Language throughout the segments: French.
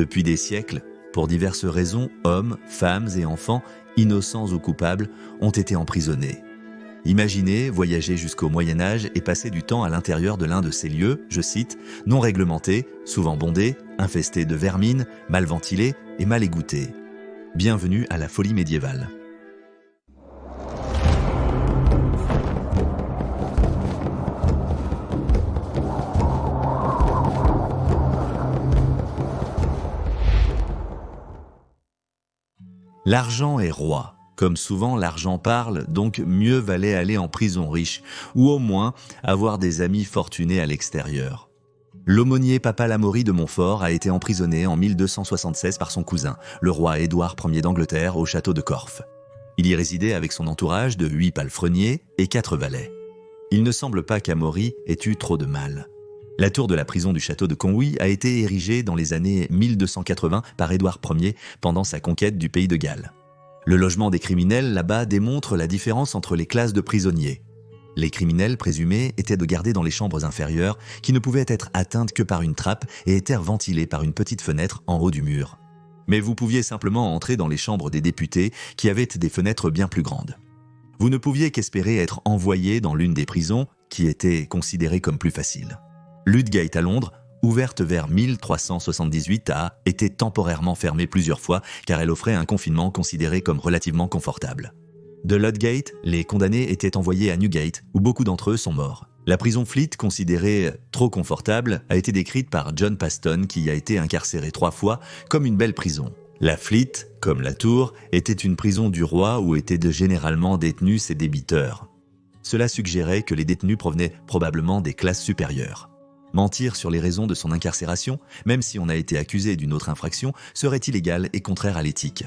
Depuis des siècles, pour diverses raisons, hommes, femmes et enfants, innocents ou coupables, ont été emprisonnés. Imaginez voyager jusqu'au Moyen-Âge et passer du temps à l'intérieur de l'un de ces lieux, je cite, non réglementés, souvent bondés, infestés de vermine, mal ventilés et mal égouttés. Bienvenue à la folie médiévale. L'argent est roi. Comme souvent, l'argent parle, donc mieux valait aller en prison riche, ou au moins avoir des amis fortunés à l'extérieur. L'aumônier Papa Lamaurie de Montfort a été emprisonné en 1276 par son cousin, le roi Édouard Ier d'Angleterre, au château de Corfe. Il y résidait avec son entourage de 8 palefreniers et 4 valets. Il ne semble pas qu'Amaury ait eu trop de mal. La tour de la prison du château de Conwy a été érigée dans les années 1280 par Édouard Ier pendant sa conquête du pays de Galles. Le logement des criminels là-bas démontre la différence entre les classes de prisonniers. Les criminels présumés étaient de garder dans les chambres inférieures qui ne pouvaient être atteintes que par une trappe et étaient ventilées par une petite fenêtre en haut du mur. Mais vous pouviez simplement entrer dans les chambres des députés qui avaient des fenêtres bien plus grandes. Vous ne pouviez qu'espérer être envoyé dans l'une des prisons qui était considérée comme plus facile. Ludgate à Londres, ouverte vers 1378, a été temporairement fermée plusieurs fois car elle offrait un confinement considéré comme relativement confortable. De Ludgate, les condamnés étaient envoyés à Newgate, où beaucoup d'entre eux sont morts. La prison Fleet, considérée trop confortable, a été décrite par John Paston, qui y a été incarcéré 3 fois, comme une belle prison. La Fleet, comme la Tour, était une prison du roi où étaient généralement détenus ses débiteurs. Cela suggérait que les détenus provenaient probablement des classes supérieures. Mentir sur les raisons de son incarcération, même si on a été accusé d'une autre infraction, serait illégal et contraire à l'éthique.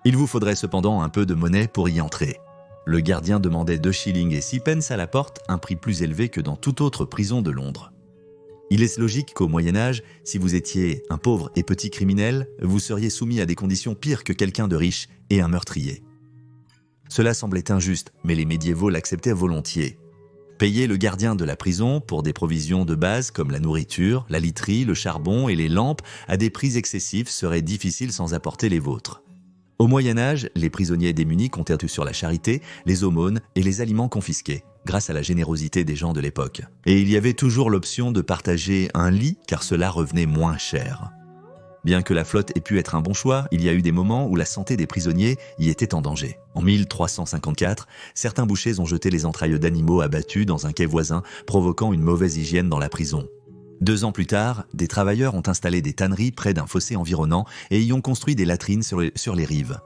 Il vous faudrait cependant un peu de monnaie pour y entrer. Le gardien demandait 2 shillings et 6 pence à la porte, un prix plus élevé que dans toute autre prison de Londres. Il est logique qu'au Moyen-Âge, si vous étiez un pauvre et petit criminel, vous seriez soumis à des conditions pires que quelqu'un de riche et un meurtrier. Cela semblait injuste, mais les médiévaux l'acceptaient volontiers. Payer le gardien de la prison pour des provisions de base comme la nourriture, la literie, le charbon et les lampes à des prix excessifs serait difficile sans apporter les vôtres. Au Moyen-Âge, les prisonniers démunis comptaient sur la charité, les aumônes et les aliments confisqués, grâce à la générosité des gens de l'époque. Et il y avait toujours l'option de partager un lit car cela revenait moins cher. Bien que la flotte ait pu être un bon choix, il y a eu des moments où la santé des prisonniers y était en danger. En 1354, certains bouchers ont jeté les entrailles d'animaux abattus dans un quai voisin, provoquant une mauvaise hygiène dans la prison. 2 ans plus tard, des travailleurs ont installé des tanneries près d'un fossé environnant et y ont construit des latrines sur les rives.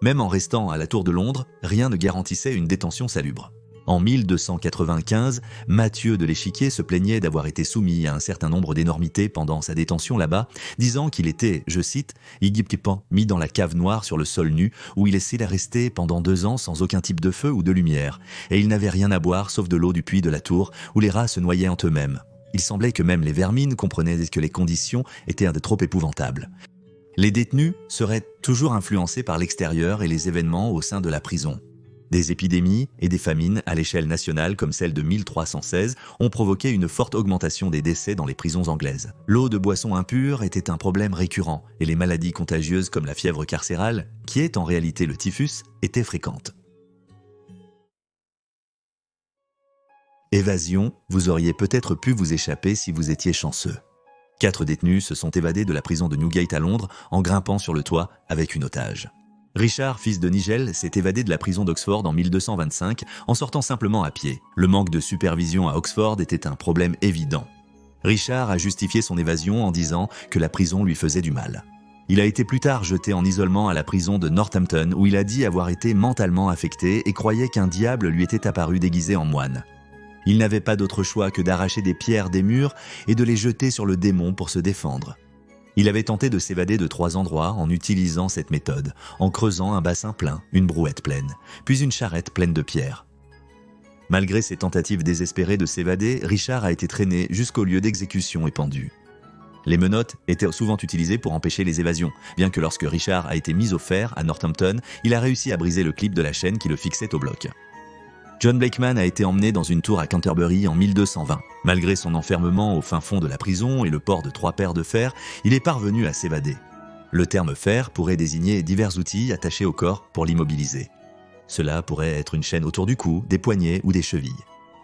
Même en restant à la Tour de Londres, rien ne garantissait une détention salubre. En 1295, Mathieu de l'Échiquier se plaignait d'avoir été soumis à un certain nombre d'énormités pendant sa détention là-bas, disant qu'il était, je cite, « Igipkipan, mis dans la cave noire sur le sol nu, où il essayait de rester pendant 2 ans sans aucun type de feu ou de lumière, et il n'avait rien à boire sauf de l'eau du puits de la tour, où les rats se noyaient en eux-mêmes. Il semblait que même les vermines comprenaient que les conditions étaient trop épouvantables. » Les détenus seraient toujours influencés par l'extérieur et les événements au sein de la prison. Des épidémies et des famines à l'échelle nationale comme celle de 1316 ont provoqué une forte augmentation des décès dans les prisons anglaises. L'eau de boisson impure était un problème récurrent et les maladies contagieuses comme la fièvre carcérale, qui est en réalité le typhus, étaient fréquentes. Évasion, vous auriez peut-être pu vous échapper si vous étiez chanceux. 4 détenus se sont évadés de la prison de Newgate à Londres en grimpant sur le toit avec une otage. Richard, fils de Nigel, s'est évadé de la prison d'Oxford en 1225 en sortant simplement à pied. Le manque de supervision à Oxford était un problème évident. Richard a justifié son évasion en disant que la prison lui faisait du mal. Il a été plus tard jeté en isolement à la prison de Northampton où il a dit avoir été mentalement affecté et croyait qu'un diable lui était apparu déguisé en moine. Il n'avait pas d'autre choix que d'arracher des pierres des murs et de les jeter sur le démon pour se défendre. Il avait tenté de s'évader de 3 endroits en utilisant cette méthode, en creusant un bassin plein, une brouette pleine, puis une charrette pleine de pierres. Malgré ses tentatives désespérées de s'évader, Richard a été traîné jusqu'au lieu d'exécution et pendu. Les menottes étaient souvent utilisées pour empêcher les évasions, bien que lorsque Richard a été mis au fer à Northampton, il a réussi à briser le clip de la chaîne qui le fixait au bloc. John Blakeman a été emmené dans une tour à Canterbury en 1220. Malgré son enfermement au fin fond de la prison et le port de 3 paires de fer, il est parvenu à s'évader. Le terme fer pourrait désigner divers outils attachés au corps pour l'immobiliser. Cela pourrait être une chaîne autour du cou, des poignets ou des chevilles.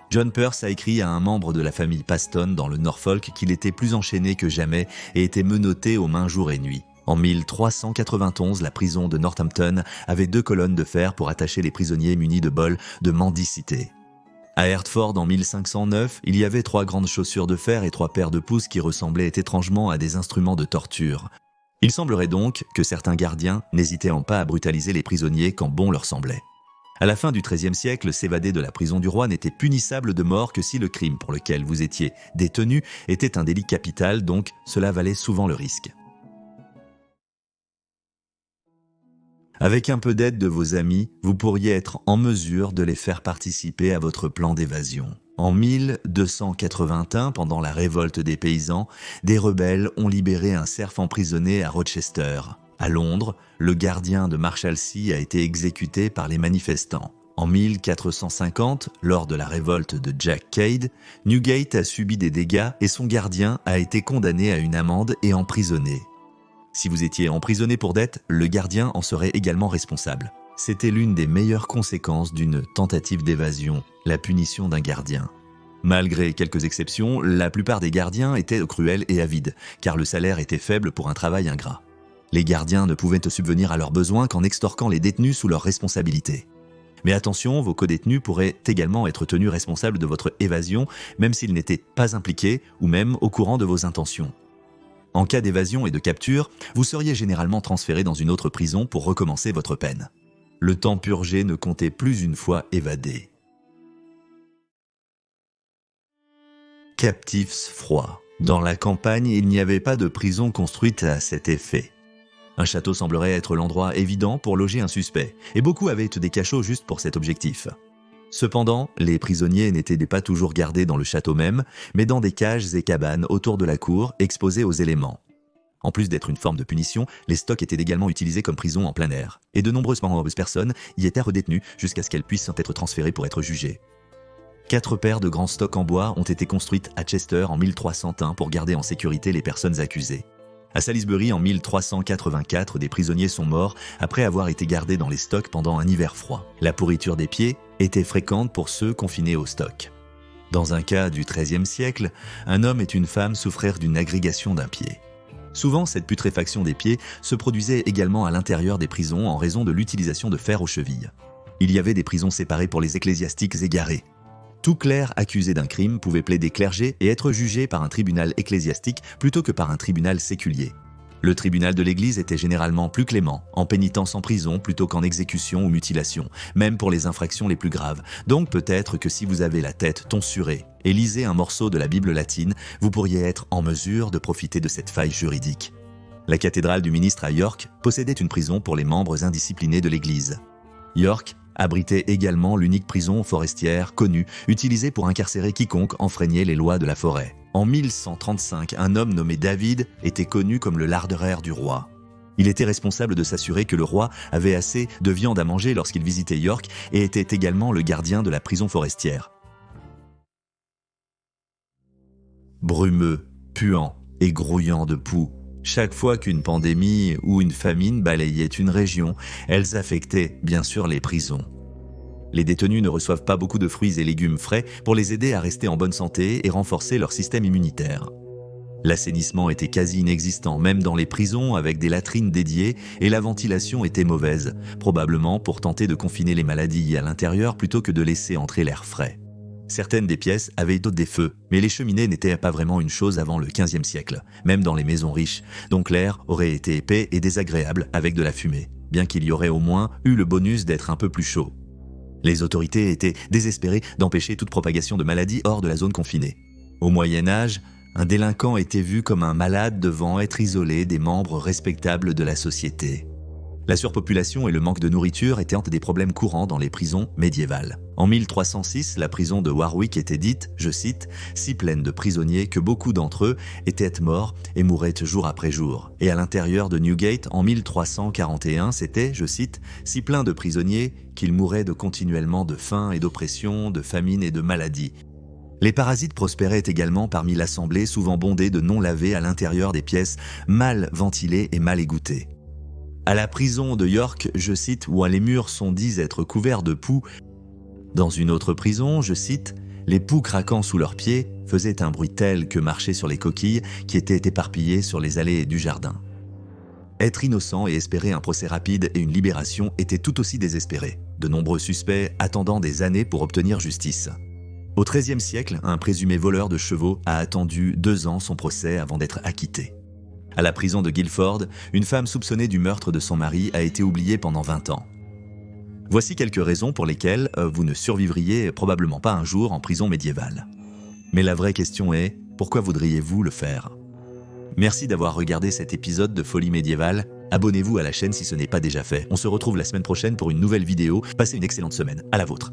John Pearce a écrit à un membre de la famille Paston dans le Norfolk qu'il était plus enchaîné que jamais et était menotté aux mains jour et nuit. En 1391, la prison de Northampton avait 2 colonnes de fer pour attacher les prisonniers munis de bols de mendicité. À Hertford, en 1509, il y avait 3 grandes chaussures de fer et 3 paires de pouces qui ressemblaient étrangement à des instruments de torture. Il semblerait donc que certains gardiens n'hésitaient pas à brutaliser les prisonniers quand bon leur semblait. À la fin du XIIIe siècle, s'évader de la prison du roi n'était punissable de mort que si le crime pour lequel vous étiez détenu était un délit capital, donc cela valait souvent le risque. Avec un peu d'aide de vos amis, vous pourriez être en mesure de les faire participer à votre plan d'évasion. En 1281, pendant la révolte des paysans, des rebelles ont libéré un serf emprisonné à Rochester. À Londres, le gardien de Marshalsea a été exécuté par les manifestants. En 1450, lors de la révolte de Jack Cade, Newgate a subi des dégâts et son gardien a été condamné à une amende et emprisonné. Si vous étiez emprisonné pour dette, le gardien en serait également responsable. C'était l'une des meilleures conséquences d'une tentative d'évasion, la punition d'un gardien. Malgré quelques exceptions, la plupart des gardiens étaient cruels et avides, car le salaire était faible pour un travail ingrat. Les gardiens ne pouvaient subvenir à leurs besoins qu'en extorquant les détenus sous leur responsabilité. Mais attention, vos codétenus pourraient également être tenus responsables de votre évasion, même s'ils n'étaient pas impliqués ou même au courant de vos intentions. En cas d'évasion et de capture, vous seriez généralement transféré dans une autre prison pour recommencer votre peine. Le temps purgé ne comptait plus une fois évadé. Captifs froids. Dans la campagne, il n'y avait pas de prison construite à cet effet. Un château semblerait être l'endroit évident pour loger un suspect, et beaucoup avaient des cachots juste pour cet objectif. Cependant, les prisonniers n'étaient pas toujours gardés dans le château même, mais dans des cages et cabanes autour de la cour, exposés aux éléments. En plus d'être une forme de punition, les stocks étaient également utilisés comme prison en plein air, et de nombreuses personnes y étaient redétenues jusqu'à ce qu'elles puissent être transférées pour être jugées. 4 paires de grands stocks en bois ont été construites à Chester en 1301 pour garder en sécurité les personnes accusées. À Salisbury, en 1384, des prisonniers sont morts après avoir été gardés dans les stocks pendant un hiver froid. La pourriture des pieds était fréquente pour ceux confinés au stock. Dans un cas du XIIIe siècle, un homme et une femme souffrirent d'une agrégation d'un pied. Souvent, cette putréfaction des pieds se produisait également à l'intérieur des prisons en raison de l'utilisation de fer aux chevilles. Il y avait des prisons séparées pour les ecclésiastiques égarés. Tout clerc accusé d'un crime pouvait plaider clergé et être jugé par un tribunal ecclésiastique plutôt que par un tribunal séculier. Le tribunal de l'Église était généralement plus clément, en pénitence en prison plutôt qu'en exécution ou mutilation, même pour les infractions les plus graves. Donc peut-être que si vous avez la tête tonsurée et lisez un morceau de la Bible latine, vous pourriez être en mesure de profiter de cette faille juridique. La cathédrale du ministre à York possédait une prison pour les membres indisciplinés de l'Église. York abritait également l'unique prison forestière connue, utilisée pour incarcérer quiconque enfreignait les lois de la forêt. En 1135, un homme nommé David était connu comme le larderaire du roi. Il était responsable de s'assurer que le roi avait assez de viande à manger lorsqu'il visitait York et était également le gardien de la prison forestière. Brumeux, puant et grouillant de poux, chaque fois qu'une pandémie ou une famine balayait une région, elles affectaient bien sûr les prisons. Les détenus ne reçoivent pas beaucoup de fruits et légumes frais pour les aider à rester en bonne santé et renforcer leur système immunitaire. L'assainissement était quasi inexistant, même dans les prisons avec des latrines dédiées, et la ventilation était mauvaise, probablement pour tenter de confiner les maladies à l'intérieur plutôt que de laisser entrer l'air frais. Certaines des pièces avaient des feux, mais les cheminées n'étaient pas vraiment une chose avant le XVe siècle, même dans les maisons riches, donc l'air aurait été épais et désagréable avec de la fumée, bien qu'il y aurait au moins eu le bonus d'être un peu plus chaud. Les autorités étaient désespérées d'empêcher toute propagation de maladies hors de la zone confinée. Au Moyen Âge, un délinquant était vu comme un malade devant être isolé des membres respectables de la société. La surpopulation et le manque de nourriture étaient des problèmes courants dans les prisons médiévales. En 1306, la prison de Warwick était dite, je cite, « si pleine de prisonniers que beaucoup d'entre eux étaient morts et mouraient jour après jour ». Et à l'intérieur de Newgate, en 1341, c'était, je cite, « si plein de prisonniers qu'ils mouraient continuellement de faim et d'oppression, de famine et de maladie ». Les parasites prospéraient également parmi l'assemblée, souvent bondée de non lavés à l'intérieur des pièces mal ventilées et mal égouttées. À la prison de York, je cite, où les murs sont dits être couverts de poux. Dans une autre prison, je cite, les poux craquant sous leurs pieds faisaient un bruit tel que marcher sur les coquilles qui étaient éparpillées sur les allées du jardin. Être innocent et espérer un procès rapide et une libération était tout aussi désespéré. De nombreux suspects attendant des années pour obtenir justice. Au XIIIe siècle, un présumé voleur de chevaux a attendu 2 ans son procès avant d'être acquitté. À la prison de Guildford, une femme soupçonnée du meurtre de son mari a été oubliée pendant 20 ans. Voici quelques raisons pour lesquelles vous ne survivriez probablement pas un jour en prison médiévale. Mais la vraie question est, pourquoi voudriez-vous le faire ? Merci d'avoir regardé cet épisode de Folie médiévale. Abonnez-vous à la chaîne si ce n'est pas déjà fait. On se retrouve la semaine prochaine pour une nouvelle vidéo. Passez une excellente semaine. À la vôtre.